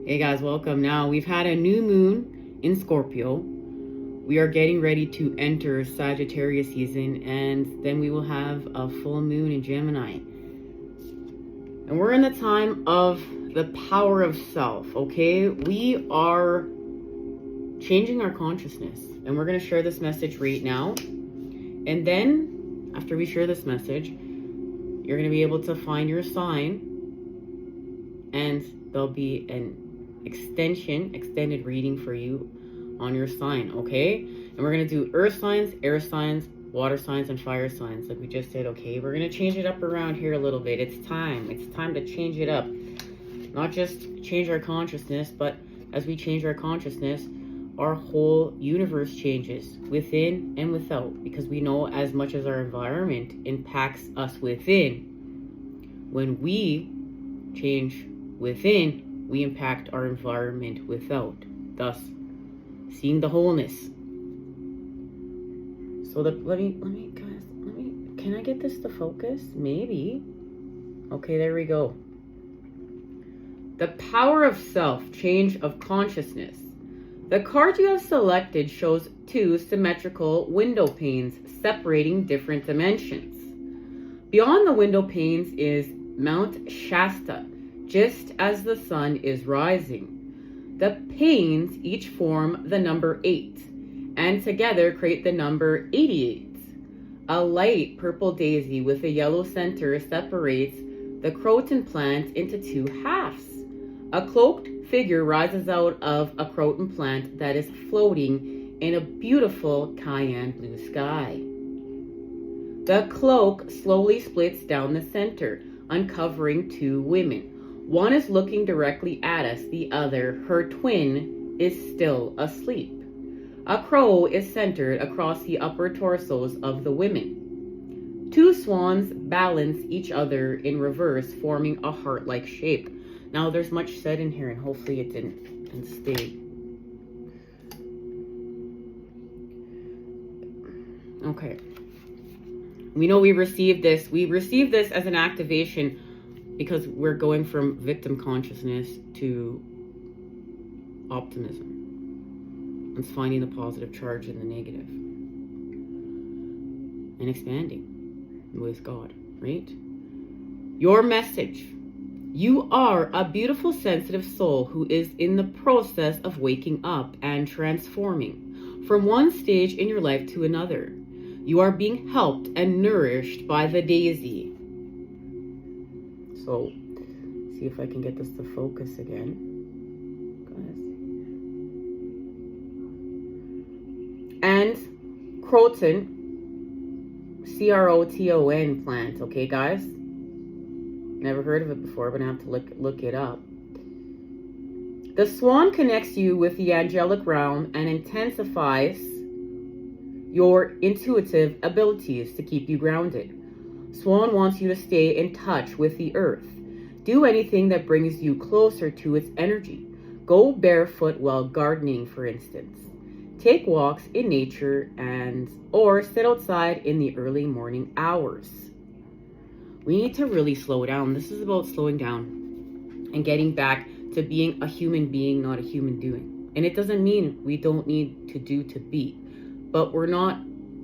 Hey guys, welcome. Now, we've had a new moon in Scorpio. We are getting ready to enter Sagittarius season, and then we will have a full moon in Gemini. And we're in the time of the power of self, okay? We are changing our consciousness, and we're going to share this message right now. And then, after we share this message, you're going to be able to find your sign, and there'll be an extended reading for you on your sign, okay? And we're going to do earth signs, air signs, water signs, and fire signs like we just did, okay? We're going to change it up around here a little bit. It's time to change it up. Not just change our consciousness, but as we change our consciousness, our whole universe changes within and without, because we know as much as our environment impacts us within, when we change within, we impact our environment without, thus seeing the wholeness. So can I get this to focus? Maybe. Okay, there we go. The power of self, change of consciousness. The card you have selected shows two symmetrical window panes separating different dimensions. Beyond the window panes is Mount Shasta, just as the sun is rising. The panes each form the number 8, and together create the number 88. A light purple daisy with a yellow center separates the croton plant into two halves. A cloaked figure rises out of a croton plant that is floating in a beautiful cayenne blue sky. The cloak slowly splits down the center, uncovering two women. One is looking directly at us, the other, her twin, is still asleep. A crow is centered across the upper torsos of the women. Two swans balance each other in reverse, forming a heart-like shape. Now, there's much said in here, and hopefully it didn't stay. Okay. We know we received this. We received this as an activation because we're going from victim consciousness to optimism. It's finding the positive charge in the negative. And expanding with God, right? Your message. You are a beautiful, sensitive soul who is in the process of waking up and transforming from one stage in your life to another. You are being helped and nourished by the daisy. So, see if I can get this to focus again. And croton, C-R-O-T-O-N plant, okay guys? Never heard of it before, but I have to look it up. The swan connects you with the angelic realm and intensifies your intuitive abilities to keep you grounded. Swan wants you to stay in touch with the earth. Do anything that brings you closer to its energy. Go barefoot while gardening, for instance. Take walks in nature or sit outside in the early morning hours. We need to really slow down. This is about slowing down and getting back to being a human being, not a human doing. And it doesn't mean we don't need to do to be, but we're not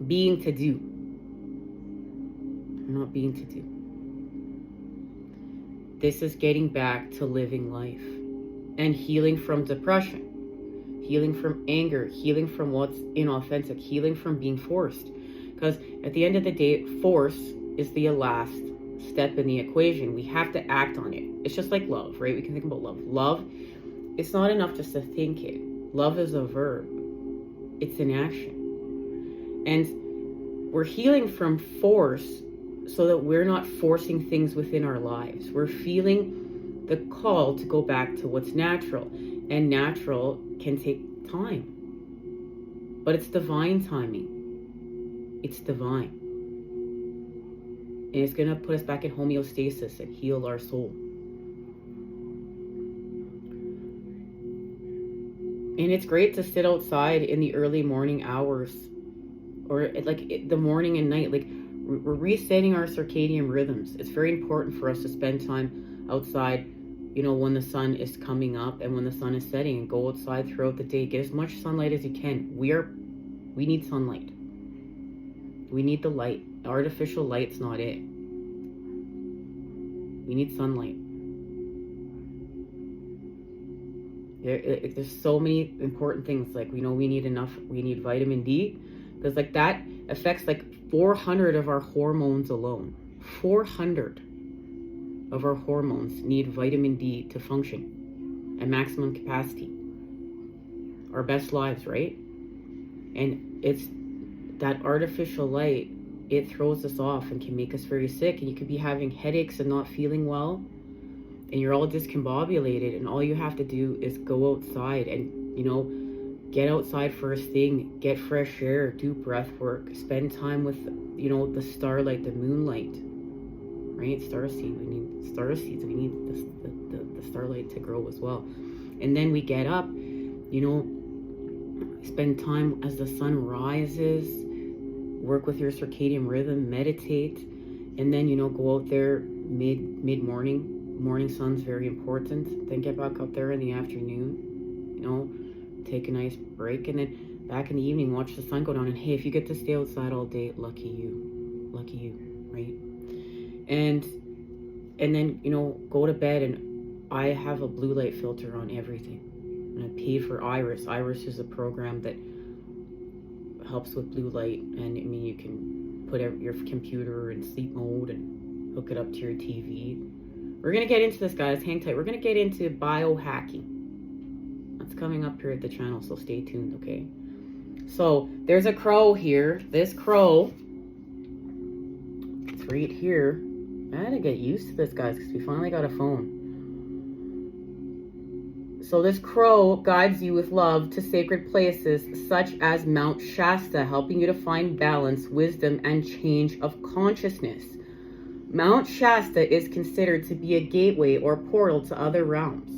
being to do. We're not being to do. This is getting back to living life and healing from depression, healing from anger, healing from what's inauthentic, healing from being forced. Because at the end of the day, force is the last step in the equation. We have to act on it. It's just like love, right? We can think about love. Love, it's not enough just to think it. Love is a verb. It's an action. And we're healing from force so that we're not forcing things within our lives. We're feeling the call to go back to what's natural. And natural can take time. But it's divine timing. It's divine. And it's going to put us back in homeostasis and heal our soul. And it's great to sit outside in the early morning hours, or like the morning and night. Like, we're resetting our circadian rhythms. It's very important for us to spend time outside, you know, when the sun is coming up and when the sun is setting, and go outside throughout the day. Get as much sunlight as you can. We need sunlight. We need the light. Artificial light's not it. We need sunlight. There's so many important things. Like, we know we need vitamin D, because like that affects like 400 of our hormones alone. 400 of our hormones need vitamin D to function at maximum capacity. Our best lives, right? And it's that artificial light, it throws us off and can make us very sick. And you could be having headaches and not feeling well, and you're all discombobulated, and all you have to do is go outside and, you know, get outside first thing, get fresh air, do breath work, spend time with, you know, the starlight, the moonlight, right? Starseed, we need starseeds, we need the starlight to grow as well. And then we get up, you know, spend time as the sun rises, work with your circadian rhythm, meditate, and then, you know, go out there mid-morning. Morning sun's very important. Then get back up there in the afternoon, you know, take a nice break, and then back in the evening, watch the sun go down. And hey, if you get to stay outside all day, lucky you, right? And then, you know, go to bed. And I have a blue light filter on everything, and I pay for Iris. Iris is a program that helps with blue light, and I mean, you can put your computer in sleep mode and hook it up to your TV. We're going to get into this, guys. Hang tight. We're going to get into biohacking. That's coming up here at the channel, so stay tuned, okay? So, there's a crow here. This crow, it's right here. I had to get used to this, guys, because we finally got a phone. So, this crow guides you with love to sacred places such as Mount Shasta, helping you to find balance, wisdom, and change of consciousness. Mount Shasta is considered to be a gateway or portal to other realms,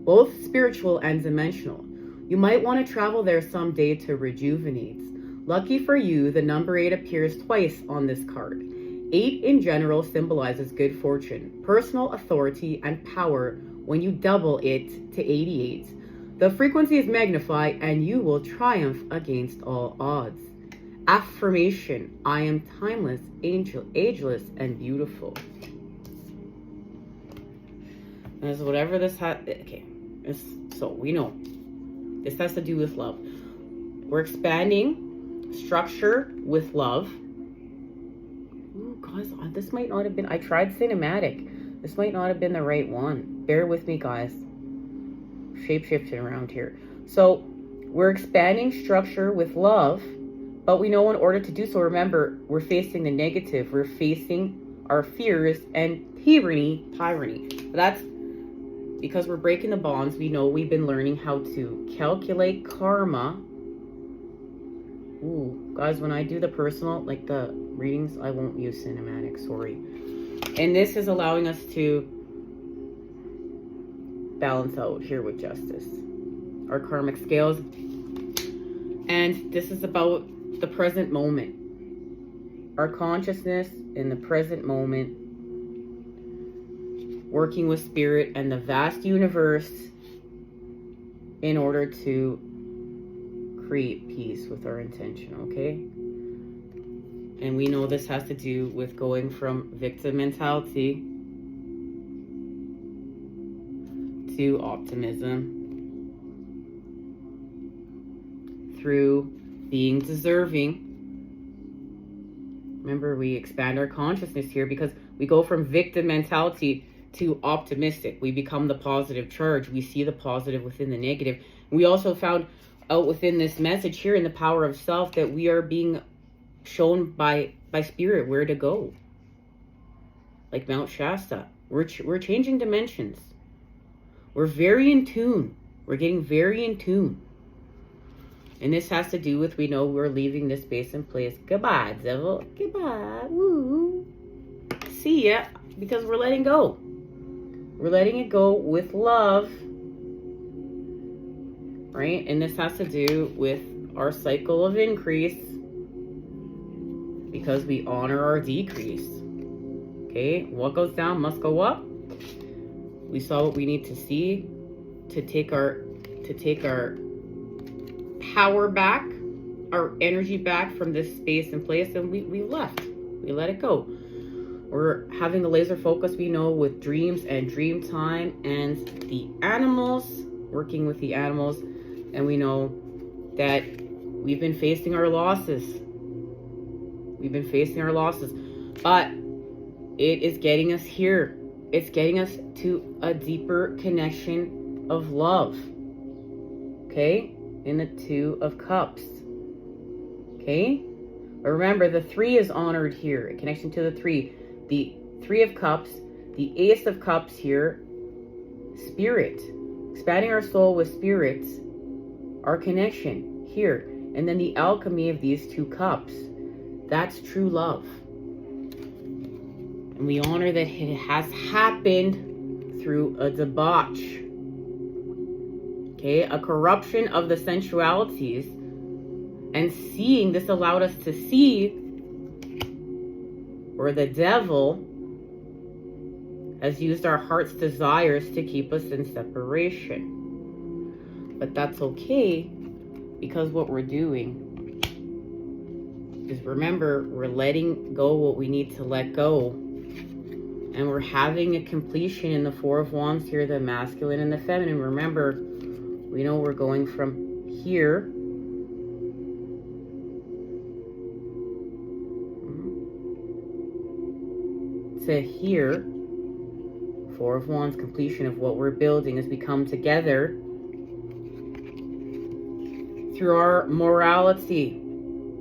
both spiritual and dimensional. You might want to travel there someday to rejuvenate. Lucky for you, the number 8 appears twice on this card. 8 in general symbolizes good fortune, personal authority, and power when you double it to 88. The frequency is magnified and you will triumph against all odds. Affirmation: I am timeless, ageless, and beautiful. As whatever this has, okay, so we know this has to do with love. We're expanding structure with love. Ooh, guys, this might not have been, I tried cinematic. This might not have been the right one. Bear with me, guys. Shape-shifting around here. So we're expanding structure with love. But we know in order to do so, remember, we're facing the negative. We're facing our fears and tyranny. That's because we're breaking the bonds. We know we've been learning how to calculate karma. Ooh, guys, when I do the personal, like the readings, I won't use cinematic, sorry. And this is allowing us to balance out here with justice. Our karmic scales. And this is about the present moment, our consciousness in the present moment, working with spirit and the vast universe in order to create peace with our intention, okay? And we know this has to do with going from victim mentality to optimism, through being deserving. Remember, we expand our consciousness here because we go from victim mentality to optimistic. We become the positive charge. We see the positive within the negative. We also found out within this message here in the power of self that we are being shown by spirit where to go. Like Mount Shasta. We're changing dimensions. We're very in tune. We're getting very in tune. And this has to do with, we know we're leaving this space and place. Goodbye, devil. Goodbye. Woo. See ya. Because we're letting go. We're letting it go with love. Right? And this has to do with our cycle of increase. Because we honor our decrease. Okay? What goes down must go up. We saw what we need to see to take our power back, our energy back from this space and place, and we left. We let it go. We're having the laser focus, we know, with dreams and dream time and the animals, working with the animals, and we know that we've been facing our losses. We've been facing our losses, but it is getting us here. It's getting us to a deeper connection of love. Okay? In the Two of Cups. Okay? But remember, the 3 is honored here. A connection to the 3. The 3 of Cups. The Ace of Cups here. Spirit. Expanding our soul with spirits. Our connection here. And then the alchemy of these 2 cups. That's true love. And we honor that it has happened through a debauch. Okay, a corruption of the sensualities. And seeing, this allowed us to see where the devil has used our heart's desires to keep us in separation. But that's okay, because what we're doing is, remember, we're letting go what we need to let go. And we're having a completion in the 4 of Wands here, the masculine and the feminine. Remember, we know we're going from here to here. 4 of Wands, completion of what we're building as we come together through our morality.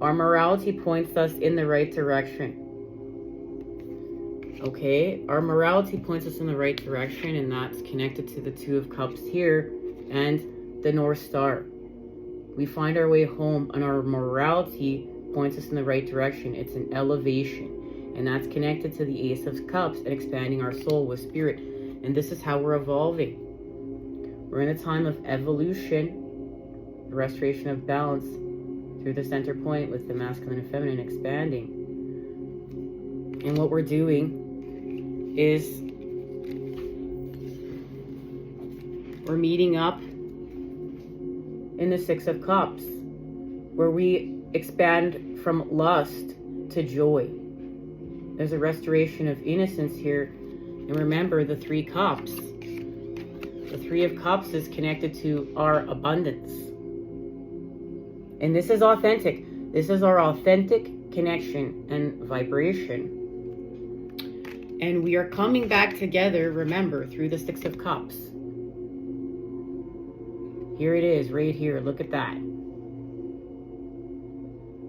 Our morality points us in the right direction. Okay, our morality points us in the right direction, and that's connected to the 2 of Cups here and the North Star. We find our way home, and our morality points us in the right direction. It's an elevation. And that's connected to the Ace of Cups and expanding our soul with spirit. And this is how we're evolving. We're in a time of evolution, restoration of balance through the center point with the masculine and feminine expanding. And what we're doing is we're meeting up in the 6 of Cups, where we expand from lust to joy. There's a restoration of innocence here. And remember, the 3 cups. The 3 of Cups is connected to our abundance. And this is authentic. This is our authentic connection and vibration. And we are coming back together, remember, through the 6 of Cups. Here it is, right here. Look at that.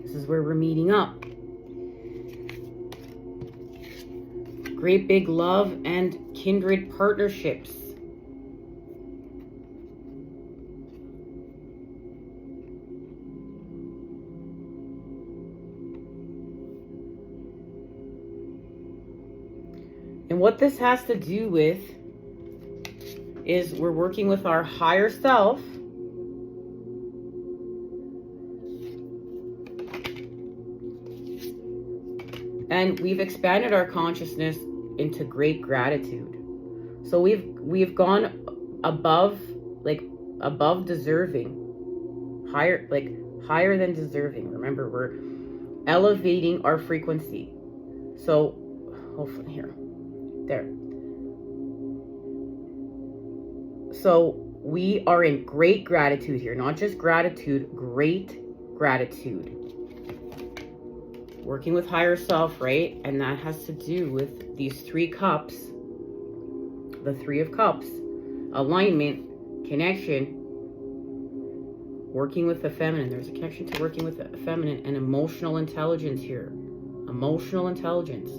This is where we're meeting up. Great big love and kindred partnerships. And what this has to do with is we're working with our higher self. And we've expanded our consciousness into great gratitude. So we've gone above deserving, higher than deserving. Remember, we're elevating our frequency. So hopefully there. So we are in great gratitude here, not just gratitude, great gratitude. Working with higher self, right? And that has to do with these 3 cups, the 3 of Cups, alignment, connection, working with the feminine. There's a connection to working with the feminine and emotional intelligence here. Emotional intelligence.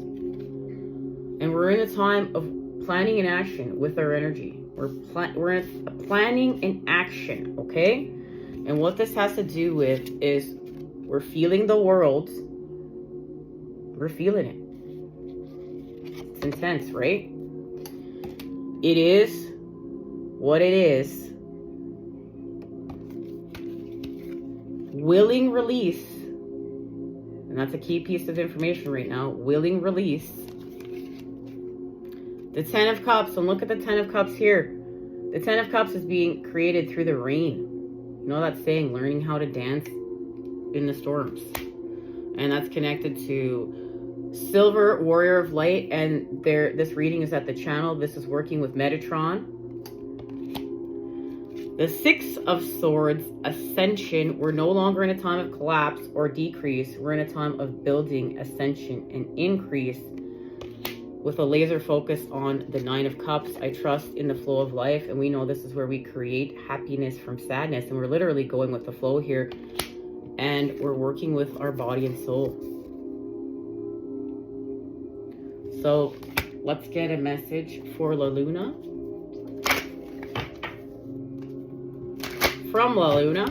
And we're in a time of planning and action with our energy. We're in a planning and action, okay? And what this has to do with is we're feeling the world. We're feeling it. It's intense, right? It is what it is. Willing release. And that's a key piece of information right now. Willing release. The Ten of Cups, and look at the Ten of Cups here. The Ten of Cups is being created through the rain. You know that saying, learning how to dance in the storms. And that's connected to Silver, Warrior of Light, and this reading is at the channel. This is working with Metatron. The Six of Swords, Ascension. We're no longer in a time of collapse or decrease. We're in a time of building, ascension, and increase with a laser focus on the Nine of Cups. I trust in the flow of life, and we know this is where we create happiness from sadness, and we're literally going with the flow here, and we're working with our body and soul. So let's get a message for La Luna. From La Luna.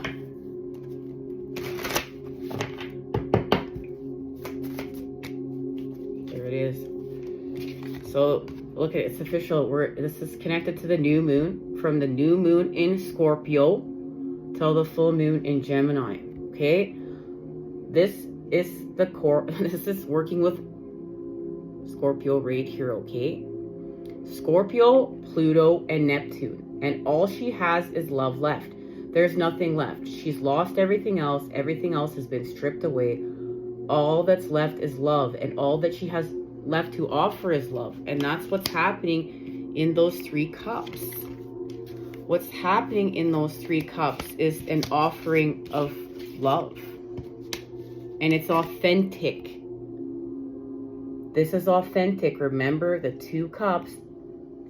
There it is. So look at it, it's official. This is connected to the new moon, from the new moon in Scorpio till the full moon in Gemini. Okay, this is the core. This is working with Scorpio right here. Okay, Scorpio, Pluto, and Neptune, and all she has is love left. There's nothing left. She's lost everything else. Everything else has been stripped away. All that's left is love, and all that she has left to offer is love. And that's what's happening in those three cups. What's happening in those three cups is an offering of love. And it's authentic. This is authentic. Remember the two cups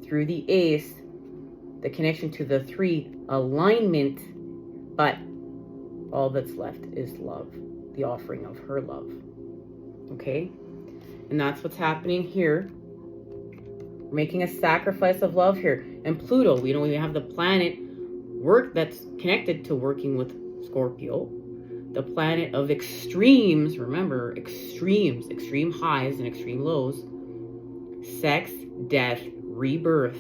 through the ace, the connection to the three, alignment, but all that's left is love, the offering of her love. Okay? And that's what's happening here. We're making a sacrifice of love here. And Pluto, we have the planet that's connected to working with Scorpio. The planet of extremes, remember, extremes, extreme highs and extreme lows. Sex, death, rebirth,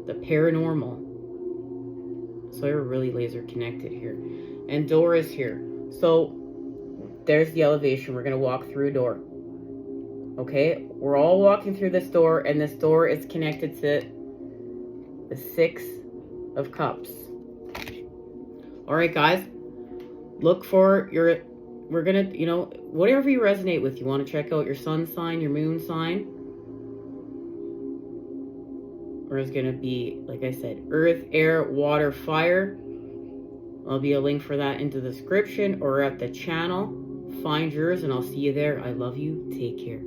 the paranormal. So you're really laser connected here. And door is here. So there's the elevation. We're going to walk through a door. Okay, we're all walking through this door, and this door is connected to the Six of Cups. All right, guys, look for we're gonna, whatever you resonate with. You want to check out your sun sign, your moon sign, or it's gonna be, like I said, earth, air, water, fire. There'll be a link for that in the description or at the channel. Find yours, and I'll see you there. I love you. Take care.